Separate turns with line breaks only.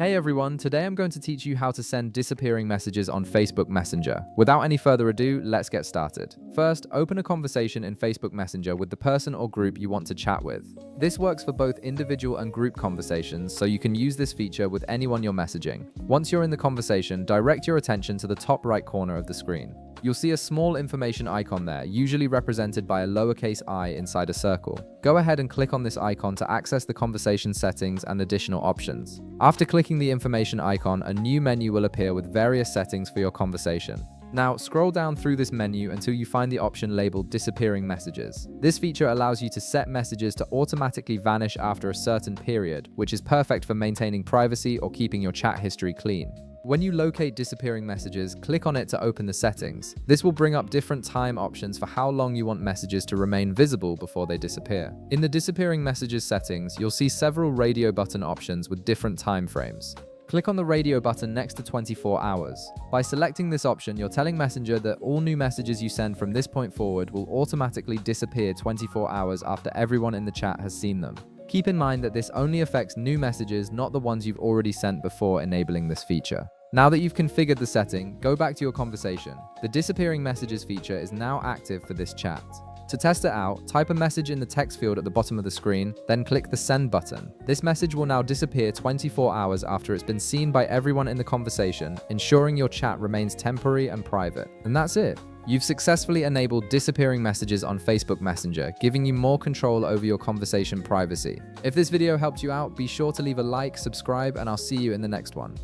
Hey everyone, today I'm going to teach you how to send disappearing messages on Facebook Messenger. Without any further ado, let's get started. First, open a conversation in Facebook Messenger with the person or group you want to chat with. This works for both individual and group conversations, so you can use this feature with anyone you're messaging. Once you're in the conversation, direct your attention to the top right corner of the screen. You'll see a small information icon there, usually represented by a lowercase I inside a circle. Go ahead and click on this icon to access the conversation settings and additional options. After clicking the information icon, a new menu will appear with various settings for your conversation. Now, scroll down through this menu until you find the option labeled Disappearing Messages. This feature allows you to set messages to automatically vanish after a certain period, which is perfect for maintaining privacy or keeping your chat history clean. When you locate disappearing messages, click on it to open the settings. This will bring up different time options for how long you want messages to remain visible before they disappear. In the disappearing messages settings, you'll see several radio button options with different time frames. Click on the radio button next to 24 hours. By selecting this option, you're telling Messenger that all new messages you send from this point forward will automatically disappear 24 hours after everyone in the chat has seen them. Keep in mind that this only affects new messages, not the ones you've already sent before enabling this feature. Now that you've configured the setting, go back to your conversation. The disappearing messages feature is now active for this chat. To test it out, type a message in the text field at the bottom of the screen, then click the send button. This message will now disappear 24 hours after it's been seen by everyone in the conversation, ensuring your chat remains temporary and private. And that's it. You've successfully enabled disappearing messages on Facebook Messenger, giving you more control over your conversation privacy. If this video helped you out, be sure to leave a like, subscribe, and I'll see you in the next one.